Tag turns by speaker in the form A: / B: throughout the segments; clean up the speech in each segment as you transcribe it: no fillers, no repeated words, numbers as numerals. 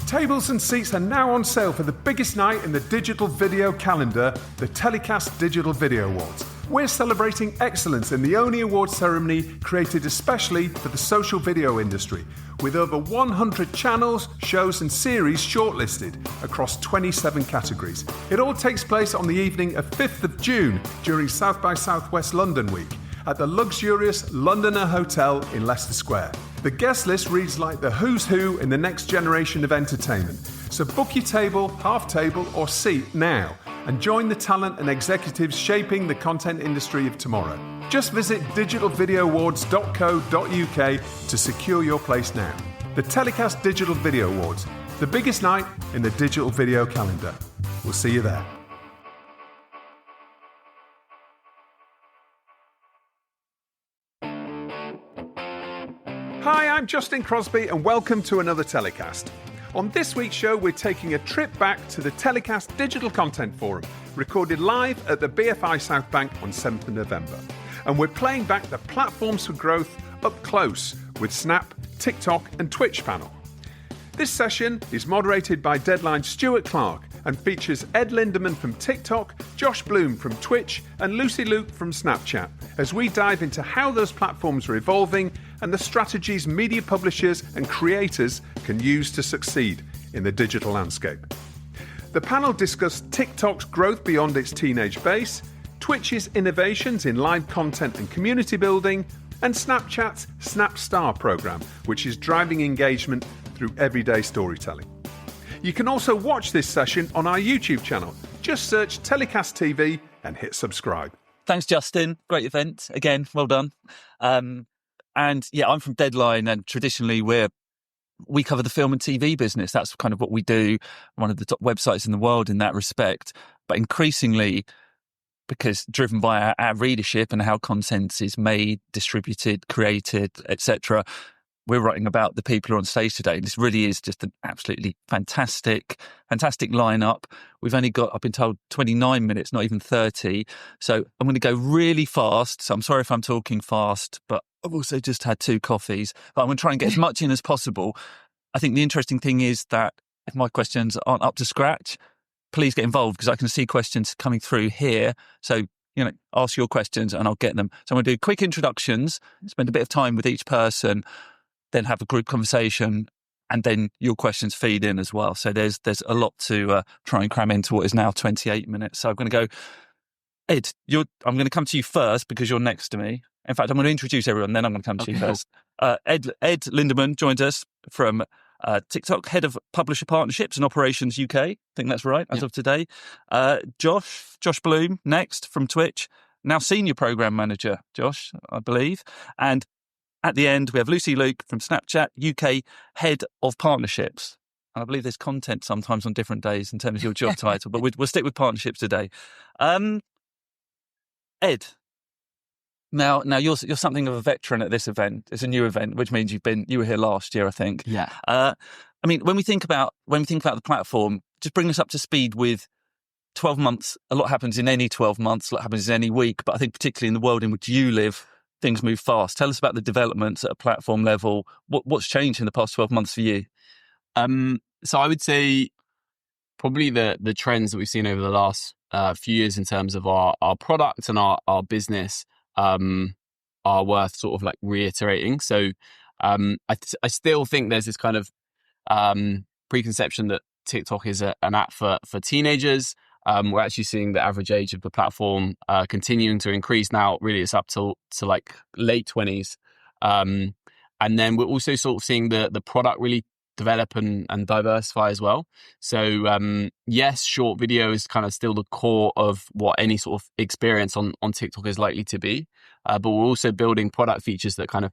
A: Tables and seats are now on sale for the biggest night in the digital video calendar, the TellyCast Digital Video Awards. We're celebrating excellence in the only awards ceremony created especially for the social video industry, with over 100 channels, shows and series shortlisted across 27 categories. It all takes place on the evening of 5th of June during South by Southwest London Week at the luxurious Londoner Hotel in Leicester Square. The guest list reads like the who's who in the next generation of entertainment. So book your table, half table or seat now and join the talent and executives shaping the content industry of tomorrow. Just visit digitalvideoawards.co.uk to secure your place now. The TellyCast Digital Video Awards, the biggest night in the digital video calendar. We'll see you there. Hi, I'm Justin Crosby and welcome to another TellyCast. On this week's show, we're taking a trip back to the TellyCast Digital Content Forum, recorded live at the BFI South Bank on 7th of November. And we're playing back the Platforms for Growth up close with Snap, TikTok and Twitch panel. This session is moderated by Deadline's Stuart Clark and features Ed Lindemann from TikTok, Josh Bloom from Twitch and Lucy Luke from Snapchat as we dive into how those platforms are evolving and the strategies media publishers and creators can use to succeed in the digital landscape. The panel discussed TikTok's growth beyond its teenage base, Twitch's innovations in live content and community building, and Snapchat's Snap Star program, which is driving engagement through everyday storytelling. You can also watch this session on our YouTube channel. Just search TellyCast TV and hit subscribe.
B: Thanks, Justin. Great event. Again, well done. And yeah, I'm from Deadline, and traditionally we cover the film and TV business. That's kind of what we do. One of the top websites in the world in that respect. But increasingly, because driven by our readership and how content is made, distributed, created, etc., we're writing about the people who are on stage today. This really is just an absolutely fantastic lineup. We've only got, I've been told, 29 minutes, not even 30. So I'm going to go really fast. So I'm sorry if I'm talking fast, but I've also just had 2 coffees. But I'm going to try and get as much in as possible. I think the interesting thing is that if my questions aren't up to scratch, please get involved because I can see questions coming through here. So, ask your questions and I'll get them. So I'm going to do quick introductions, spend a bit of time with each person, then have a group conversation, and then your questions feed in as well. So there's a lot to try and cram into what is now 28 minutes. So I'm going to go, Ed, I'm going to come to you first because you're next to me. In fact, I'm going to introduce everyone, then I'm going to come to you first. Ed Lindemann joined us from TikTok, Head of Publisher Partnerships and Operations UK. I think that's right, as of today. Josh Bloom, next from Twitch, now Senior Programme Manager, Josh, I believe. And at the end, we have Lucy Luke from Snapchat, UK Head of Partnerships. And I believe there's content sometimes on different days in terms of your job title, but we'll stick with partnerships today. Ed, now you're something of a veteran at this event. It's a new event, which means you were here last year, I think.
C: Yeah.
B: When we think about the platform, just bring us up to speed with 12 months. A lot happens in any 12 months. A lot happens in any week. But I think particularly in the world in which you live, things move fast. Tell us about the developments at a platform level. What's changed in the past 12 months for you?
C: So I would say probably the trends that we've seen over the last few years in terms of our product and our business are worth sort of like reiterating. So I still think there's this kind of preconception that TikTok is an app for teenagers. We're actually seeing the average age of the platform continuing to increase now. Really, it's up to like late 20s. And then we're also sort of seeing the product really develop and diversify as well. So yes, short video is kind of still the core of what any sort of experience on TikTok is likely to be. But we're also building product features that kind of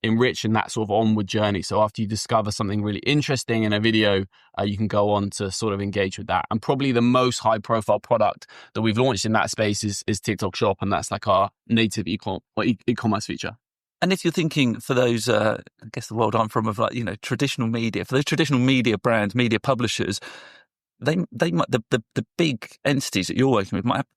C: enrich in that sort of onward journey. So after you discover something really interesting in a video, you can go on to sort of engage with that. And probably the most high profile product that we've launched in that space is TikTok Shop. And that's like our native e-commerce feature.
B: And if you're thinking for those, I guess the world I'm from of like, traditional media, for those traditional media brands, media publishers, they might, the big entities that you're working with might have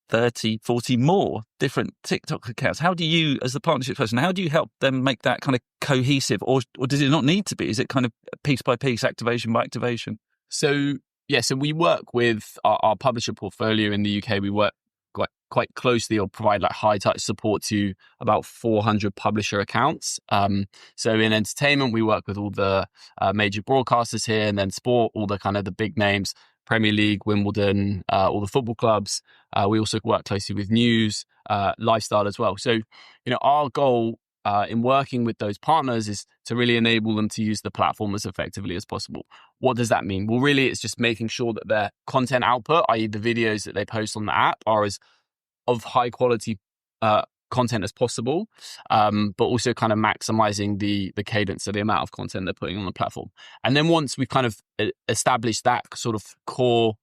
B: 30, 40 more different TikTok accounts. How do you, as the partnership person, how do you help them make that kind of cohesive, or does it not need to be? Is it kind of piece by piece, activation by activation?
C: So we work with our publisher portfolio in the UK. We work quite closely, or provide like high touch support to about 400 publisher accounts. So in entertainment, we work with all the major broadcasters here, and then sport, all the kind of the big names, Premier League, Wimbledon, all the football clubs. We also work closely with news, lifestyle as well. So, our goal in working with those partners is to really enable them to use the platform as effectively as possible. What does that mean? Well, really, it's just making sure that their content output, i.e. the videos that they post on the app, are as of high quality content as possible, but also kind of maximizing the cadence of the amount of content they're putting on the platform. And then once we've kind of established that sort of core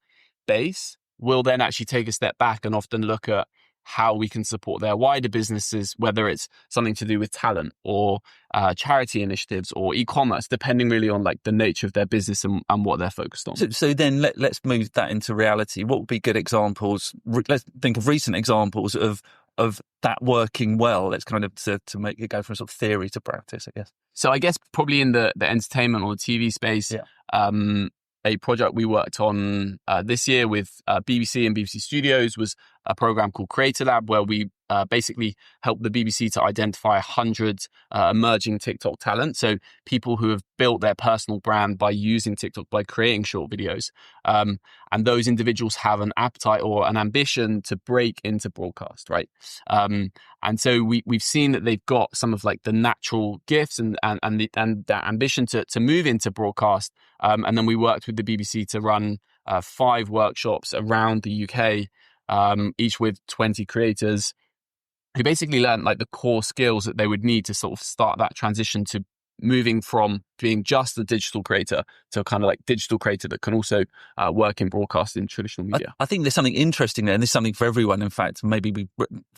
C: base, we'll then actually take a step back and often look at how we can support their wider businesses, whether it's something to do with talent or charity initiatives or e-commerce, depending really on like the nature of their business and what they're focused on.
B: So then let's move that into reality. What would be good examples? Let's think of recent examples of that working well. Let's kind of to make it go from sort of theory to practice, I guess.
C: So I guess probably in the entertainment or the TV space, a project we worked on this year with BBC and BBC Studios was a program called Creator Lab, where we basically helped the BBC to identify 100 emerging TikTok talent. So people who have built their personal brand by using TikTok, by creating short videos. And those individuals have an appetite or an ambition to break into broadcast, right? And so we've seen that they've got some of like the natural gifts and that ambition to move into broadcast. And then we worked with the BBC to run 5 workshops around the UK, each with 20 creators who basically learned like the core skills that they would need to sort of start that transition to moving from being just a digital creator to a kind of like digital creator that can also work in broadcast in traditional media.
B: I think there's something interesting there, and there's something for everyone. In fact, maybe we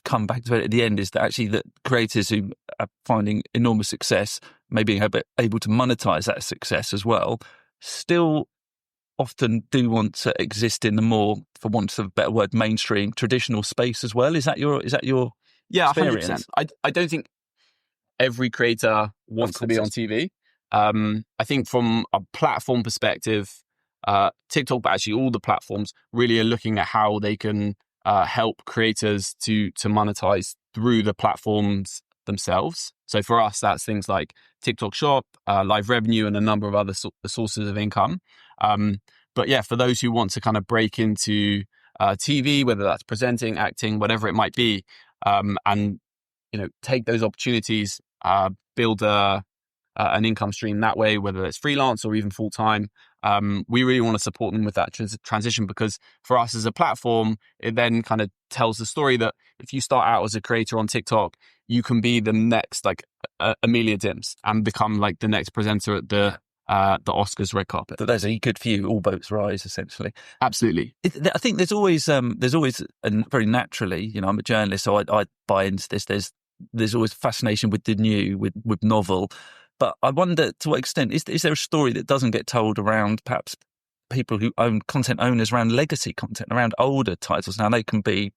B: come back to it at the end, is that actually that creators who are finding enormous success, maybe able to monetize that success as well, still often do want to exist in the more, for want of a better word, mainstream traditional space as well. Is that your
C: Yeah,
B: experience?
C: 100%. I don't think every creator wants to be on TV. I think from a platform perspective, TikTok, but actually all the platforms really are looking at how they can help creators to monetize through the platforms themselves. So for us, that's things like TikTok Shop, live revenue, and a number of other sources of income. But yeah, for those who want to kind of break into TV, whether that's presenting, acting, whatever it might be, and take those opportunities, build an income stream that way, whether it's freelance or even full time. We really want to support them with that transition, because for us as a platform, it then kind of tells the story that if you start out as a creator on TikTok, you can be the next like Amelia Dims and become like the next presenter at the Oscars red carpet.
B: But there's a good few, all boats rise, essentially.
C: Absolutely.
B: I think there's always, and very naturally, I'm a journalist, so I buy into this. There's always fascination with the new, with novel. But I wonder, to what extent, is there a story that doesn't get told around perhaps people who own content owners, around legacy content, around older titles? Now they can be,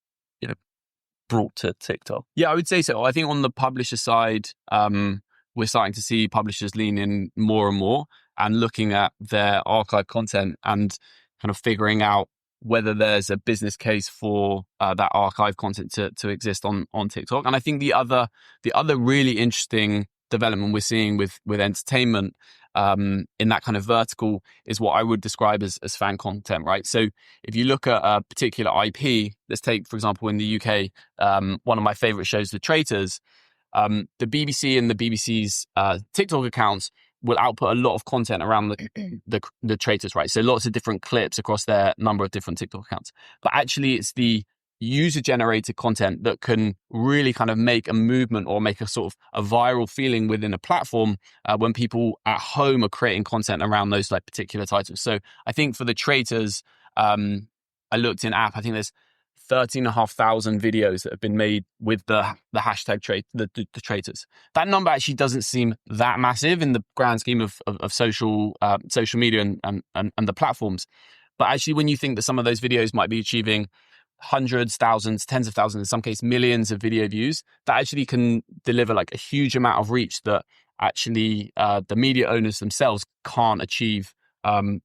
B: brought to TikTok.
C: Yeah, I would say so. I think on the publisher side, we're starting to see publishers lean in more and more and looking at their archive content and kind of figuring out whether there's a business case for that archive content to exist on TikTok. And I think the other really interesting development we're seeing with entertainment in that kind of vertical is what I would describe as fan content, right? So if you look at a particular IP, let's take, for example, in the UK, one of my favorite shows, The Traitors, the BBC and the BBC's TikTok accounts will output a lot of content around the Traitors, right? So lots of different clips across their number of different TikTok accounts. But actually, it's the user-generated content that can really kind of make a movement or make a sort of a viral feeling within a platform when people at home are creating content around those like particular titles. So I think for The Traitors, I looked in app, I think there's 13,500 videos that have been made with the hashtag the Traitors. That number actually doesn't seem that massive in the grand scheme of social media and the platforms. But actually, when you think that some of those videos might be achieving hundreds, thousands, tens of thousands, in some cases millions of video views, that actually can deliver like a huge amount of reach that actually the media owners themselves can't achieve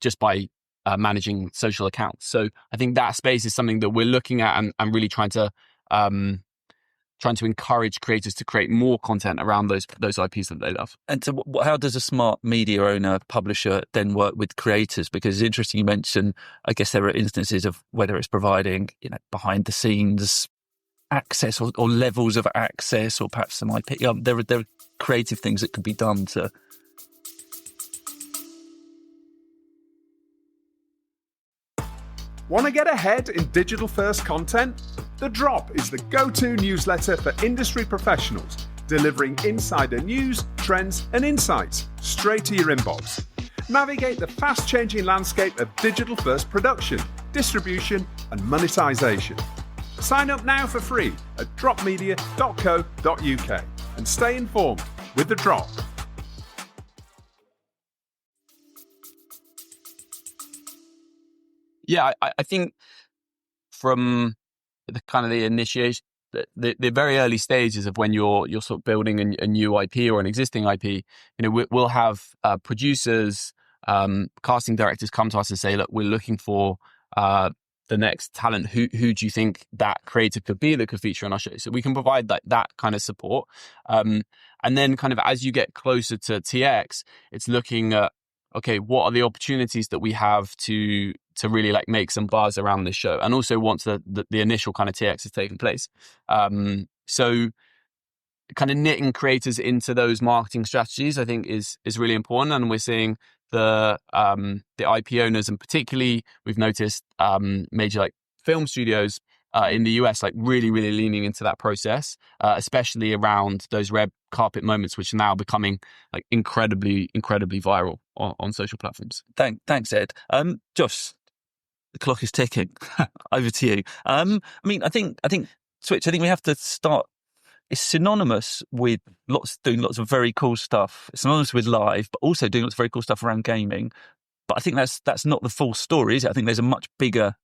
C: just by managing social accounts. So I think that space is something that we're looking at and really trying to encourage creators to create more content around those IPs that they love.
B: And so how does a smart media owner, publisher then work with creators? Because it's interesting you mentioned, I guess there are instances of whether it's providing, behind the scenes access or levels of access, or perhaps some IP. There are creative things that could be done to...
A: Want to get ahead in digital-first content? The Drop is the go-to newsletter for industry professionals, delivering insider news, trends, and insights straight to your inbox. Navigate the fast-changing landscape of digital-first production, distribution, and monetization. Sign up now for free at dropmedia.co.uk and stay informed with The Drop.
C: Yeah, I think from the kind of the initiation, the very early stages of when you're sort of building a new IP or an existing IP, we'll have producers, casting directors come to us and say, look, we're looking for the next talent. Who do you think that creator could be that could feature on our show? So we can provide that kind of support. And then kind of as you get closer to TX, it's looking at, okay, what are the opportunities that we have to really like make some buzz around this show, and also once the initial kind of TX has taken place. So kind of knitting creators into those marketing strategies, I think is really important. And we're seeing the IP owners, and particularly we've noticed major like film studios in the US like really leaning into that process, especially around those red carpet moments, which are now becoming like incredibly viral on social platforms.
B: Thanks, Ed. Josh, the clock is ticking. Over to you. I think Twitch, I think we have to start. It's synonymous with doing lots of very cool stuff. It's synonymous with live, but also doing lots of very cool stuff around gaming. But I think that's not the full story, is it? I think there's a much bigger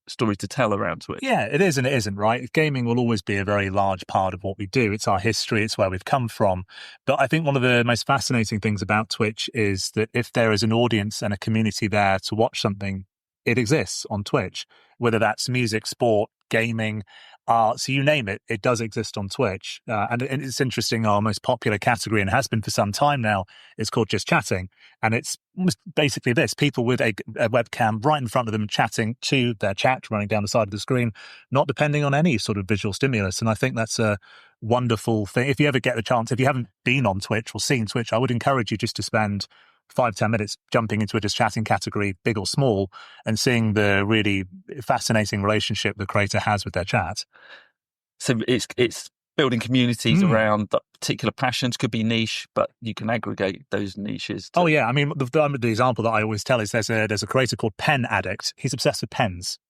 B: story to tell around Twitch.
D: Yeah, it is and it isn't, right? Gaming will always be a very large part of what we do. It's our history, it's where we've come from. But I think one of the most fascinating things about Twitch is that if there is an audience and a community there to watch something, it exists on Twitch, whether that's music, sport, gaming, so you name it, it does exist on Twitch. And it's interesting, our most popular category, and has been for some time now, is called Just Chatting. And it's basically this, people with a webcam right in front of them chatting to their chat running down the side of the screen, not depending on any sort of visual stimulus. And I think that's a wonderful thing. If you ever get the chance, if you haven't been on Twitch or seen Twitch, I would encourage you just to spend 5-10 minutes jumping into a Just Chatting category, big or small, and seeing the really fascinating relationship the creator has with their chat.
B: So it's building communities around particular passions. Could be niche, but you can aggregate those niches.
D: Oh yeah, I mean the example that I always tell is there's a creator called Pen Addict. He's obsessed with pens.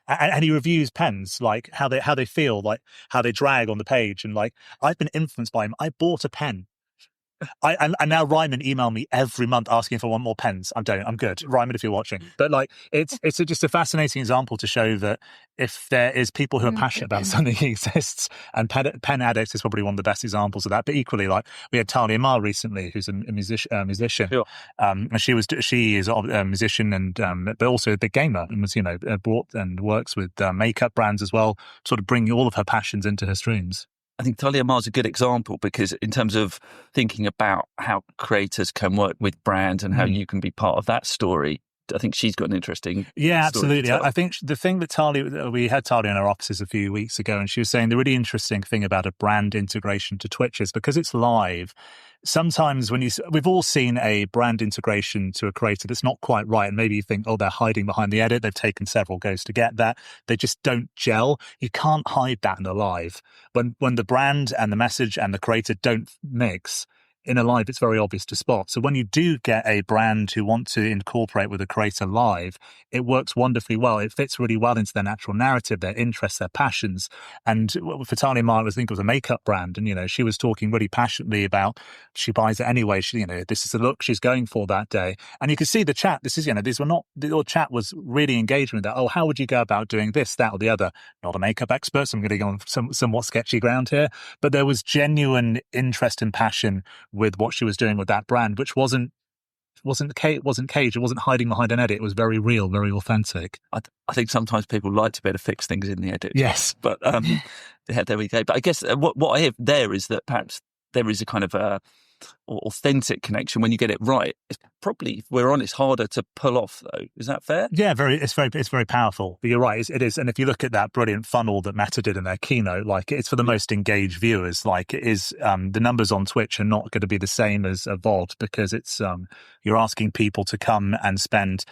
D: And he reviews pens, like how they feel, like how they drag on the page, and like I've been influenced by him. I bought a pen. And now Ryman email me every month asking if I want more pens. I'm good. Ryman, if you're watching. But like, it's just a fascinating example to show that if there is people who are passionate about something exists, and Pen Addict is probably one of the best examples of that. But equally, like we had Talia Ma recently, who's a musician. Sure. And she is a musician and but also a big gamer, and was brought and works with makeup brands as well, sort of bringing all of her passions into her streams.
B: I think Talia Ma's a good example, because in terms of thinking about how creators can work with brands and how you can be part of that story, I think she's got an interesting
D: absolutely. I think the thing that we had Talia in our offices a few weeks ago, and she was saying the really interesting thing about a brand integration to Twitch is because it's live. Sometimes we've all seen a brand integration to a creator that's not quite right, and maybe you think, oh, they're hiding behind the edit. They've taken several goes to get that. They just don't gel. You can't hide that in a live. When the brand and the message and the creator don't mix, in a live, it's very obvious to spot. So when you do get a brand who want to incorporate with a creator live, it works wonderfully well. It fits really well into their natural narrative, their interests, their passions. And for Talia Mara, I think it was a makeup brand. And, she was talking really passionately about she buys it anyway. This is the look she's going for that day. And you can see the chat. The chat was really engaging with that. Oh, how would you go about doing this, that, or the other? Not a makeup expert, so I'm going to go on somewhat sketchy ground here. But there was genuine interest and passion with what she was doing with that brand, which wasn't caged. It wasn't hiding behind an edit. It was very real, very authentic.
B: I think sometimes people like to be able to fix things in the edit.
D: Yes.
B: But there we go. But I guess what I hear there is that perhaps there is a kind of a authentic connection when you get it right. It's probably, if we're honest, harder to pull off though. Is that fair?
D: Yeah, it's very powerful. But you're right, it is. And if you look at that brilliant funnel that Meta did in their keynote, like it's for the most engaged viewers. Like it is, the numbers on Twitch are not going to be the same as a VOD because it's you're asking people to come and spend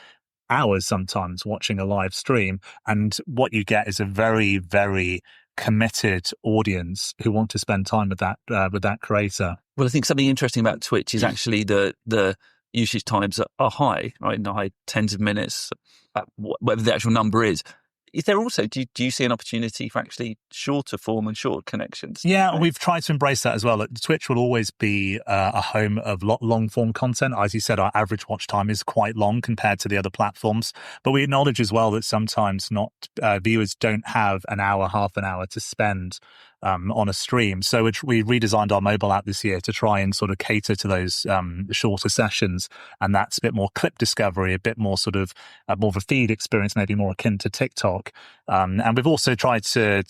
D: hours sometimes watching a live stream, and what you get is a very, very committed audience who want to spend time with that creator.
B: Well, I think something interesting about Twitch is actually the usage times are high, right? In the high tens of minutes, whatever the actual number is. Is there also, do you see an opportunity for actually shorter form and short connections?
D: Yeah, right? We've tried to embrace that as well. Twitch will always be a home of long form content. As you said, our average watch time is quite long compared to the other platforms. But we acknowledge as well that sometimes viewers don't have an hour, half an hour to spend on a stream. So we redesigned our mobile app this year to try and sort of cater to those shorter sessions. And that's a bit more clip discovery, a bit more sort of more of a feed experience, maybe more akin to TikTok. And we've also tried to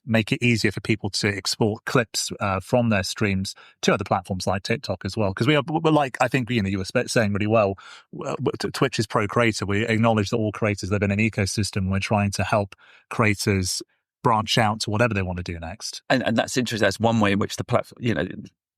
D: make it easier for people to export clips from their streams to other platforms like TikTok as well. Because we're like, I think, you were saying really well, Twitch is pro-creator. We acknowledge that all creators live in an ecosystem. We're trying to help creators branch out to whatever they want to do next.
B: And that's interesting. That's one way in which the platform,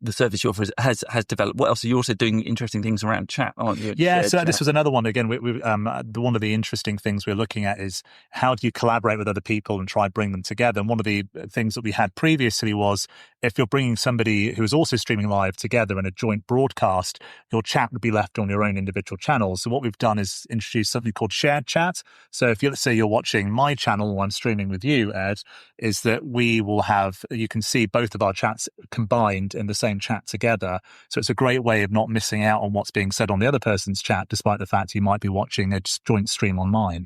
B: the service you offer has developed. What else? Are you also doing interesting things around chat, aren't you?
D: Yeah, so this was another one. Again, one of the interesting things we're looking at is how do you collaborate with other people and try bring them together. And one of the things that we had previously was if you're bringing somebody who is also streaming live together in a joint broadcast, your chat would be left on your own individual channels. So what we've done is introduce something called shared chat. So if let's say you're watching my channel while I'm streaming with you, Ed, is that you can see both of our chats combined in the same chat together. So it's a great way of not missing out on what's being said on the other person's chat, despite the fact you might be watching a joint stream on mine.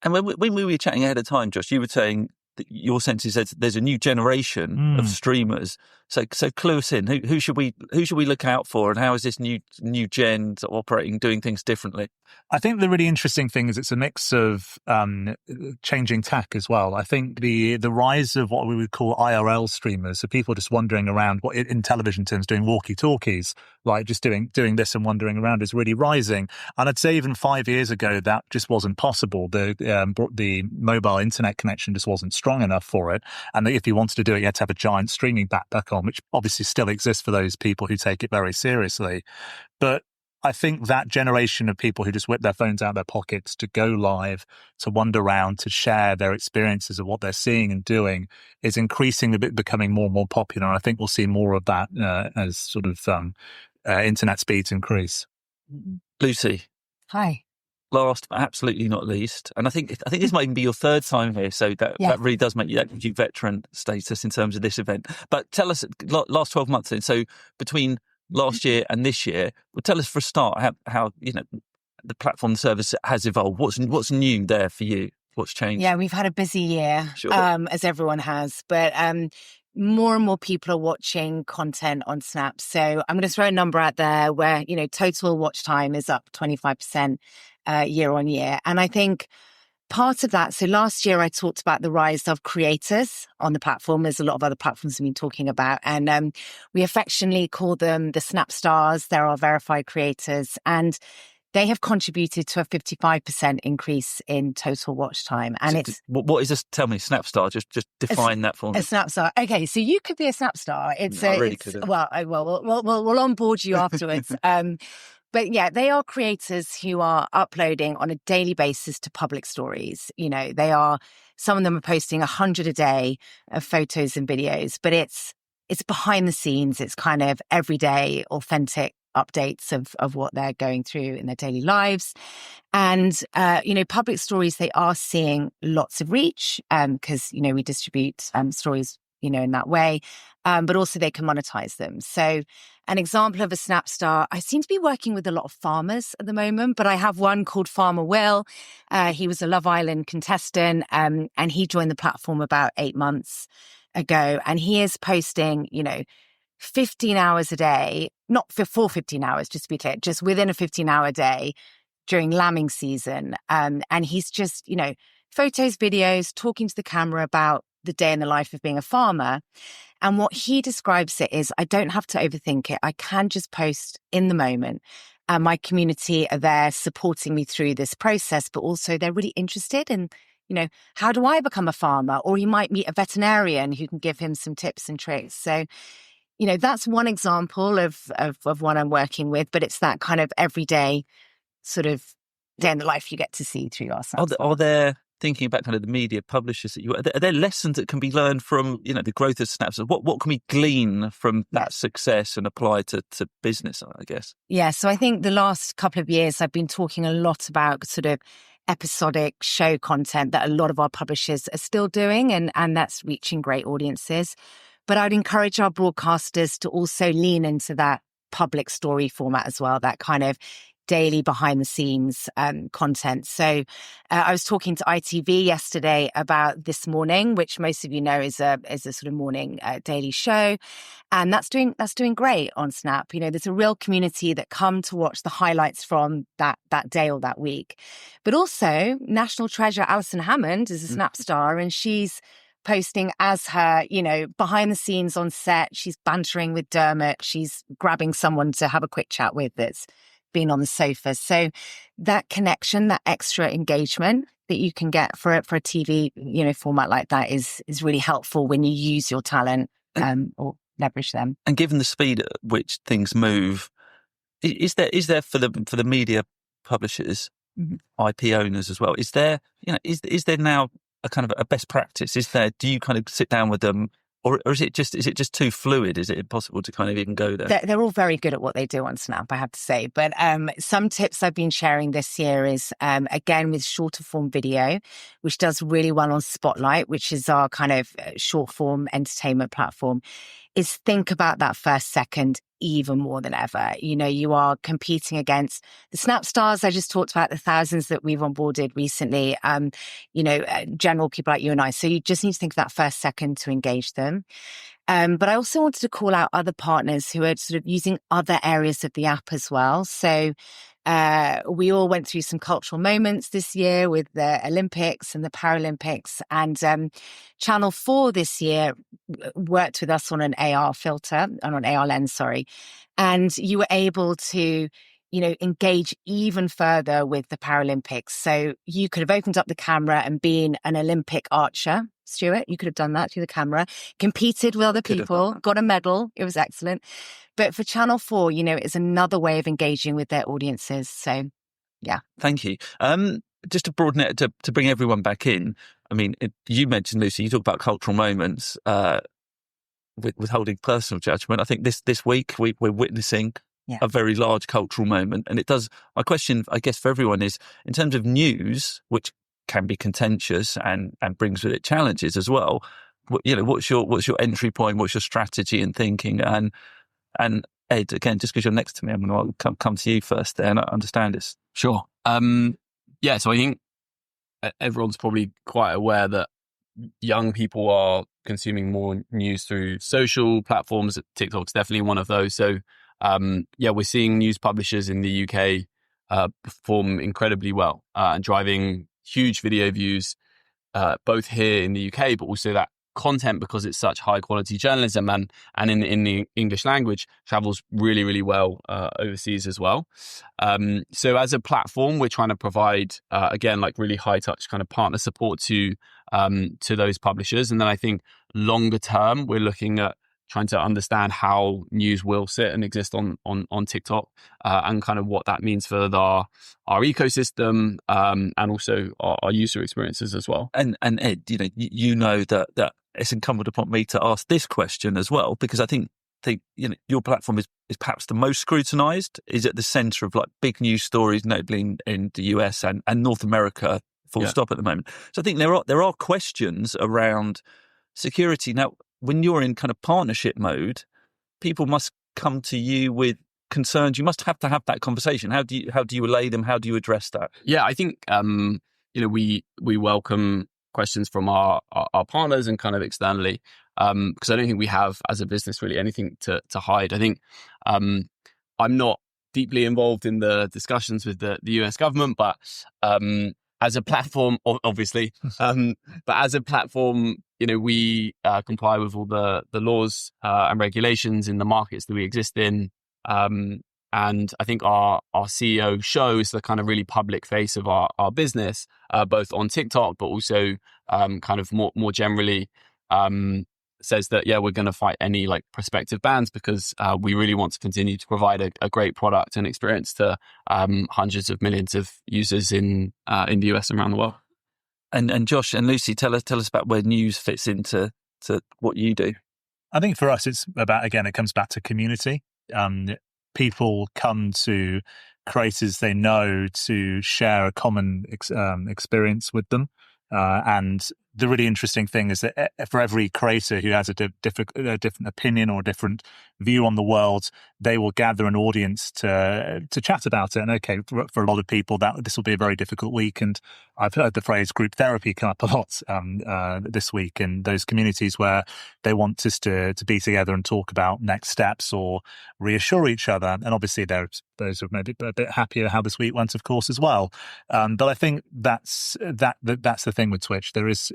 B: And when we were chatting ahead of time, Josh, you were saying that your sense is that there's a new generation of streamers. So clue us in. Who should we look out for, and how is this new gen operating, doing things differently?
D: I think the really interesting thing is it's a mix of changing tech as well. I think the rise of what we would call IRL streamers, so people just wandering around, what in television terms, doing walkie-talkies, like just doing this and wandering around, is really rising. And I'd say even 5 years ago, that just wasn't possible. The mobile internet connection just wasn't strong enough for it. And if you wanted to do it, you had to have a giant streaming backpack on, which obviously still exists for those people who take it very seriously. But I think that generation of people who just whip their phones out of their pockets to go live, to wander around, to share their experiences of what they're seeing and doing is increasingly becoming more and more popular. And I think we'll see more of that as sort of internet speeds increase.
B: Lucy.
E: Hi.
B: Last but absolutely not least, and I think this might even be your third time here, so that really does make you veteran status in terms of this event. But tell us, last 12 months then, so between last year and this year, well, tell us for a start how the platform service has evolved. What's new there for you? What's changed?
E: Yeah, we've had a busy year,
B: sure.
E: As everyone has, but more and more people are watching content on Snap. So I'm going to throw a number out there where total watch time is up 25% year on year, and I think part of that. So last year I talked about the rise of creators on the platform. There's a lot of other platforms we've been talking about, and we affectionately call them the Snap Stars. They're our verified creators, and they have contributed to a 55% increase in total watch time. And
B: so what is this? Tell me, Snap Star. Just define that for me.
E: A Snap Star. Okay, so you could be a Snap Star. We'll onboard you afterwards. But yeah, they are creators who are uploading on a daily basis to public stories. Some of them are posting 100 a day of photos and videos, but it's it's behind the scenes. It's kind of everyday, authentic updates of what they're going through in their daily lives. And, public stories, they are seeing lots of reach because, we distribute stories, in that way. But also they can monetize them. So an example of a Snap star, I seem to be working with a lot of farmers at the moment, but I have one called Farmer Will. He was a Love Island contestant and he joined the platform about 8 months ago. And he is posting, 15 hours a day, not for 15 hours, just to be clear, just within a 15-hour day during lambing season. And he's just, photos, videos, talking to the camera about the day in the life of being a farmer. And what he describes it is, I don't have to overthink it. I can just post in the moment. My community are there supporting me through this process, but also they're really interested in, how do I become a farmer? Or he might meet a veterinarian who can give him some tips and tricks. So, that's one example of what I'm working with, but it's that kind of everyday sort of day in the life you get to see through your Snap.
B: Are there, thinking about kind of the media publishers that are there lessons that can be learned from, the growth of Snaps? What can we glean from that success and apply to business, I guess?
E: Yeah, so I think the last couple of years I've been talking a lot about sort of episodic show content that a lot of our publishers are still doing, and that's reaching great audiences. But I'd encourage our broadcasters to also lean into that public story format as well, that kind of daily behind the scenes content. So I was talking to ITV yesterday about This Morning, which most of you know is a sort of morning daily show. And that's doing great on Snap. There's a real community that come to watch the highlights from that day or that week. But also National Treasure Alison Hammond is a Snap star, and she's posting as her, behind the scenes on set. She's bantering with Dermot. She's grabbing someone to have a quick chat with that's been on the sofa. So that connection, that extra engagement that you can get for a TV, format like that is really helpful when you use your talent or leverage them.
B: And given the speed at which things move, is there for the media publishers, IP owners as well, is there now a kind of a best practice? Do you kind of sit down with them, or is it just too fluid? Is it impossible to kind of even go there?
E: They're all very good at what they do on Snap, I have to say. But some tips I've been sharing this year is, again, with shorter form video, which does really well on Spotlight, which is our kind of short form entertainment platform, is think about that first second even more than ever. You are competing against the Snap stars I just talked about, the thousands that we've onboarded recently, general people like you and I. So you just need to think of that first second to engage them. But I also wanted to call out other partners who are sort of using other areas of the app as well. So we all went through some cultural moments this year with the Olympics and the Paralympics, and Channel 4 this year worked with us on an AR filter, on an AR lens, sorry. And you were able to, engage even further with the Paralympics. So you could have opened up the camera and been an Olympic archer, Stuart. You could have done that through the camera, competed with other people, got a medal. It was excellent. But for Channel 4, it's another way of engaging with their audiences. So, yeah.
B: Thank you. Just to broaden it, to bring everyone back in, I mean, you mentioned, Lucy, you talk about cultural moments, withholding personal judgment. I think this week we're witnessing a very large cultural moment. And it does, my question, I guess, for everyone is, in terms of news, which can be contentious and brings with it challenges as well, what's your entry point? What's your strategy and thinking? And Ed, again, just because you're next to me, I'm going to come to you first there and understand this.
C: Sure. So I think everyone's probably quite aware that young people are consuming more news through social platforms. TikTok's definitely one of those. So, we're seeing news publishers in the UK perform incredibly well and driving huge video views, both here in the UK, but also that content, because it's such high quality journalism and in the English language, travels really, really well overseas as well. So as a platform, we're trying to provide, again, like really high touch kind of partner support to those publishers. And then I think longer term, we're looking at trying to understand how news will sit and exist on TikTok, and kind of what that means for our ecosystem, and also our user experiences as well.
B: And Ed, you know that it's incumbent upon me to ask this question as well, because I think your platform is perhaps the most scrutinized, is at the center of like big news stories, notably in the US and North America, full stop at the moment. So I think there are questions around security. Now, when you're in kind of partnership mode, people must come to you with concerns. You must have to have that conversation. How do you allay them? How do you address that?
C: Yeah, I think we welcome questions from our partners and kind of externally, because I don't think we have as a business really anything to hide. I think I'm not deeply involved in the discussions with the US government, but as a platform, obviously, but as a platform, we comply with all the laws and regulations in the markets that we exist in. And I think our CEO shows the kind of really public face of our business, both on TikTok, but also kind of more generally, says that, we're going to fight any like prospective bans, because we really want to continue to provide a great product and experience to hundreds of millions of users in the US and around the world.
B: And Josh and Lucy, tell us about where news fits into what you do.
D: I think for us, it's about, again, it comes back to community. People come to creators they know to share a common experience with them. And the really interesting thing is that for every creator who has a different opinion or a different view on the world, they will gather an audience to chat about it. And okay, for a lot of people, this will be a very difficult week. And I've heard the phrase group therapy come up a lot this week in those communities where they want us to be together and talk about next steps or reassure each other. And obviously there's those who are maybe a bit happier how this week went, of course, as well. But I think that's the thing with Twitch. There is,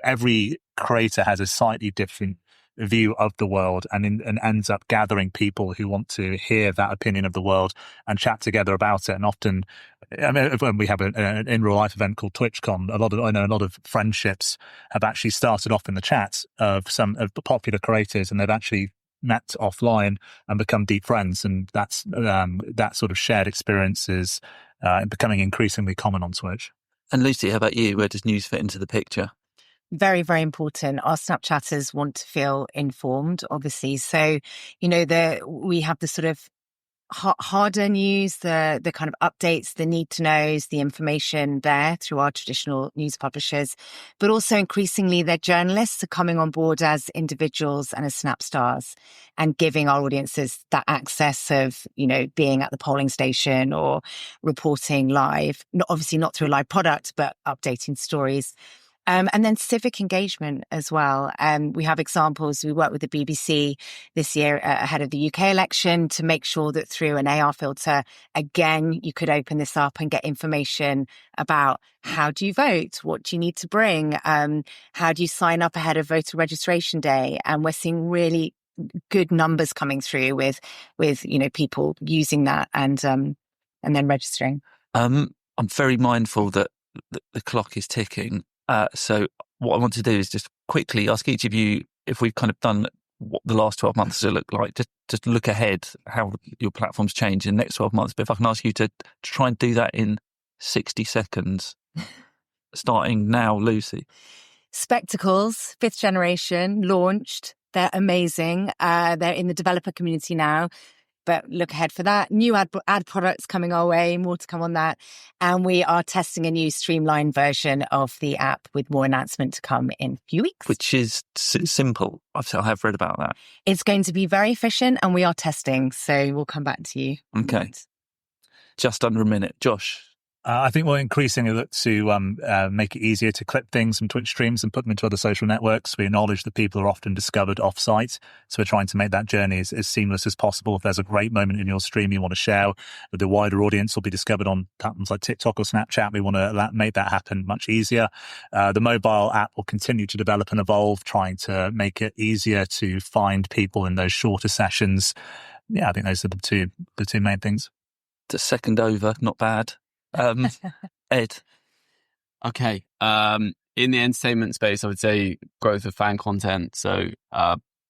D: every creator has a slightly different view of the world and ends up gathering people who want to hear that opinion of the world and chat together about it. And often, when we have an in real life event called TwitchCon, I know a lot of friendships have actually started off in the chats of some of the popular creators, and they've actually met offline and become deep friends. And that's that sort of shared experience is becoming increasingly common on Twitch.
B: And Lucy, how about you? Where does news fit into the picture?
E: Very, very important. Our Snapchatters want to feel informed, obviously. So, we have the sort of harder news, the kind of updates, the need to knows, the information there through our traditional news publishers, but also increasingly their journalists are coming on board as individuals and as Snap stars and giving our audiences that access of, being at the polling station or reporting live, obviously not through a live product, but updating stories. And then civic engagement as well. We have examples. We worked with the BBC this year ahead of the UK election to make sure that through an AR filter, again, you could open this up and get information about how do you vote? What do you need to bring? How do you sign up ahead of voter registration day? And we're seeing really good numbers coming through with people using that and then registering. I'm
B: very mindful that the clock is ticking. So what I want to do is just quickly ask each of you if we've kind of done what the last 12 months has looked like, just look ahead how your platform's changed in the next 12 months. But if I can ask you to try and do that in 60 seconds, starting now, Lucy.
E: Spectacles, 5th generation, launched. They're amazing. They're in the developer community now. But look ahead for that. New ad products coming our way, more to come on that. And we are testing a new streamlined version of the app with more announcement to come in a few weeks.
B: Which is simple. I have read about that.
E: It's going to be very efficient and we are testing. So we'll come back to you.
B: Okay. Just under a minute. Josh.
D: I think we'll increasingly look to make it easier to clip things from Twitch streams and put them into other social networks. We acknowledge that people are often discovered off-site, so we're trying to make that journey as seamless as possible. If there's a great moment in your stream you want to share with the wider audience, will be discovered on platforms like TikTok or Snapchat. We want to make that happen much easier. The mobile app will continue to develop and evolve, trying to make it easier to find people in those shorter sessions. Yeah, I think those are the two main things.
B: The second over, not bad. Ed.
C: Okay. In the entertainment space, I would say growth of fan content. So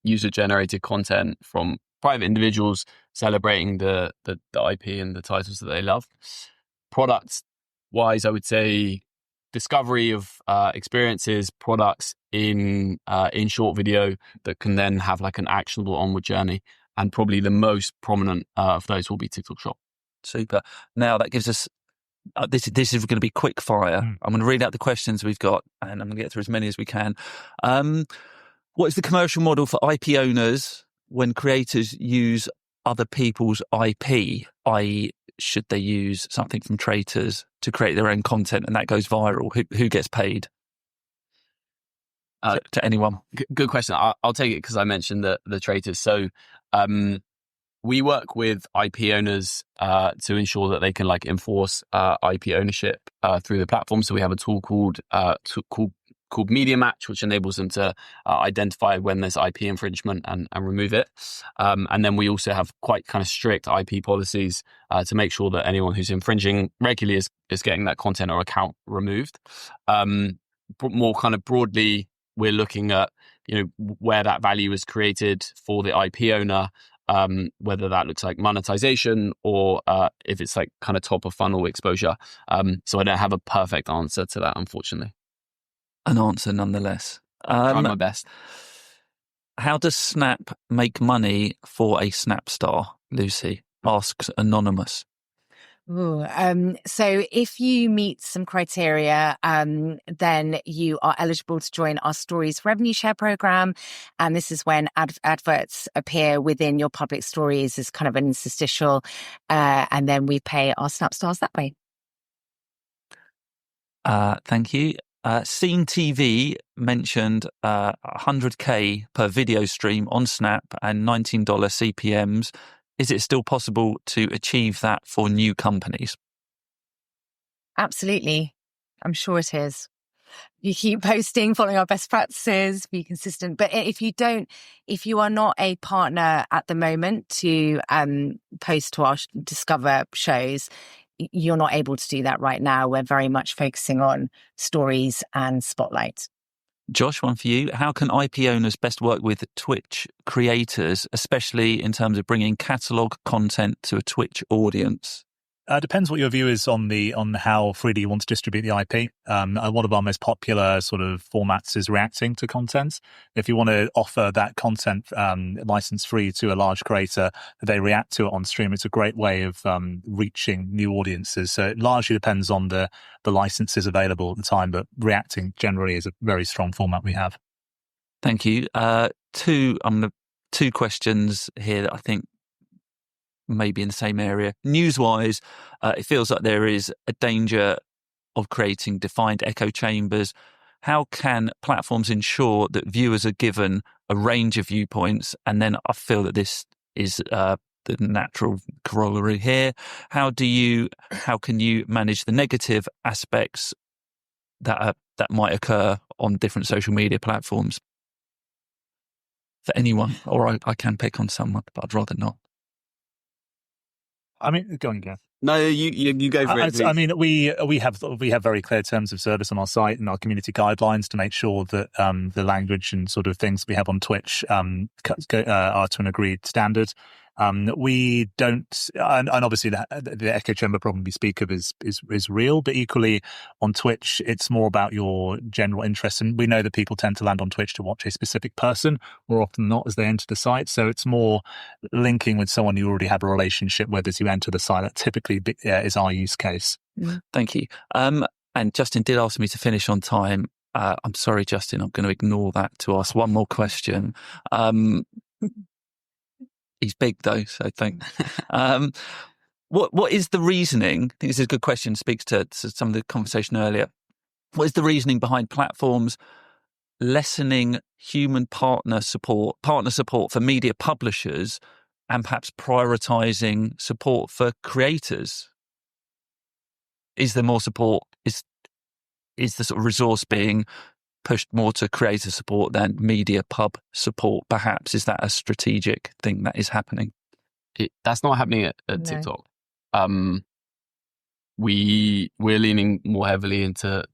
C: user-generated content from private individuals celebrating the IP and the titles that they love. Product-wise, I would say discovery of experiences, products in short video that can then have like an actionable onward journey. And probably the most prominent of those will be TikTok Shop.
B: Super. Now that gives us, this is going to be quick fire. I'm going to read out the questions we've got and I'm going to get through as many as we can. What is the commercial model for IP owners when creators use other people's IP, i.e. should they use something from traitors to create their own content and that goes viral? Who gets paid? To anyone?
C: Good question. I'll take it because I mentioned the traitors. So we work with IP owners to ensure that they can like enforce IP ownership through the platform. So we have a tool called Media Match, which enables them to identify when there's IP infringement and remove it. And then we also have quite kind of strict IP policies to make sure that anyone who's infringing regularly is getting that content or account removed. More kind of broadly, we're looking at where that value is created for the IP owner, whether that looks like monetization or if it's like kind of top of funnel exposure. So I don't have a perfect answer to that, unfortunately.
B: An answer nonetheless.
C: Try my best.
B: How does Snap make money for a Snap star? Lucy asks Anonymous.
E: So if you meet some criteria, then you are eligible to join our Stories revenue share program. And this is when adverts appear within your public stories as kind of an interstitial. And then we pay our Snap stars that way.
B: Thank you. Scene TV mentioned 100K per video stream on Snap and $19 CPMs. Is it still possible to achieve that for new companies?
E: Absolutely. I'm sure it is. You keep posting, following our best practices, be consistent. But if you are not a partner at the moment to post to our Discover shows, you're not able to do that right now. We're very much focusing on Stories and Spotlight.
B: Josh, one for you. How can IP owners best work with Twitch creators, especially in terms of bringing catalogue content to a Twitch audience?
D: Depends what your view is on how freely you want to distribute the IP. One of our most popular sort of formats is reacting to content. If you want to offer that content license free to a large creator, that they react to it on stream, it's a great way of reaching new audiences. So it largely depends on the licenses available at the time, but reacting generally is a very strong format we have.
B: Thank you. Two questions here that I think maybe in the same area. News-wise, it feels like there is a danger of creating defined echo chambers. How can platforms ensure that viewers are given a range of viewpoints? And then I feel that this is the natural corollary here. How can you manage the negative aspects that might occur on different social media platforms? For anyone, or I can pick on someone, but I'd rather not.
D: I mean, go on, Gav.
C: No, you go for it. Please.
D: I mean, we have very clear terms of service on our site and our community guidelines to make sure that the language and sort of things we have on Twitch are to an agreed standard. We don't, and obviously the echo chamber problem we speak of is real, but equally on Twitch, it's more about your general interest. And we know that people tend to land on Twitch to watch a specific person more often than not as they enter the site. So it's more linking with someone you already have a relationship with as you enter the site. That typically is our use case.
B: Thank you. And Justin did ask me to finish on time. I'm sorry, Justin, I'm going to ignore that to ask one more question. He's big though, so thanks. What is the reasoning? I think this is a good question, speaks to some of the conversation earlier. What is the reasoning behind platforms lessening human partner support for media publishers and perhaps prioritizing support for creators? Is there more support? Is the sort of resource being pushed more to creator support than media pub support, perhaps? Is that a strategic thing that is happening?
C: That's not happening at
E: No.
C: TikTok. We're leaning more heavily into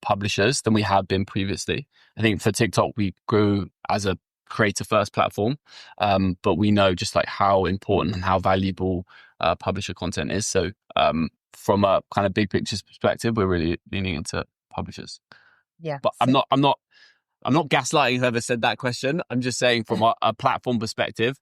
C: publishers than we have been previously. I think for TikTok, we grew as a creator-first platform, but we know just like how important and how valuable publisher content is. So from a kind of big picture perspective, we're really leaning into publishers.
E: Yeah,
C: But I'm not gaslighting whoever said that question. I'm just saying from a platform perspective,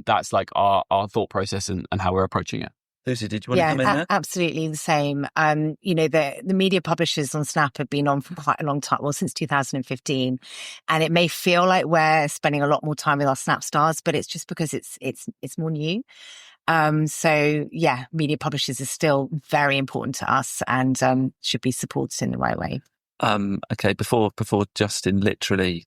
C: that's like our thought process and how we're approaching it.
B: Lucy, did you want to come in there?
E: Absolutely the same. The media publishers on Snap have been on for quite a long time, well, since 2015. And it may feel like we're spending a lot more time with our Snap stars, but it's just because it's more new. Media publishers are still very important to us and should be supported in the right way.
B: Okay, before Justin literally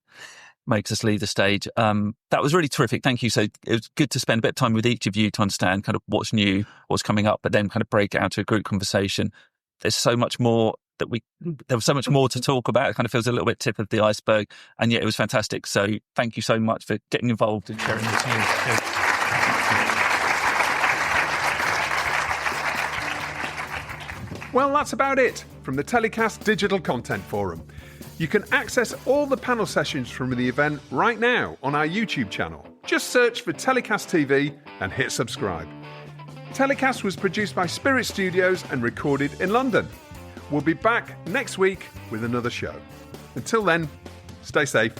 B: makes us leave the stage, that was really terrific. Thank you. So it was good to spend a bit of time with each of you to understand kind of what's new, what's coming up, but then kind of break it out to a group conversation. There's so much more there was so much more to talk about. It kind of feels a little bit tip of the iceberg, and yet it was fantastic. So thank you so much for getting involved and sharing this news.
A: Well, that's about it from the TellyCast Digital Content Forum. You can access all the panel sessions from the event right now on our YouTube channel. Just search for TellyCast TV and hit subscribe. TellyCast was produced by Spirit Studios and recorded in London. We'll be back next week with another show. Until then, stay safe.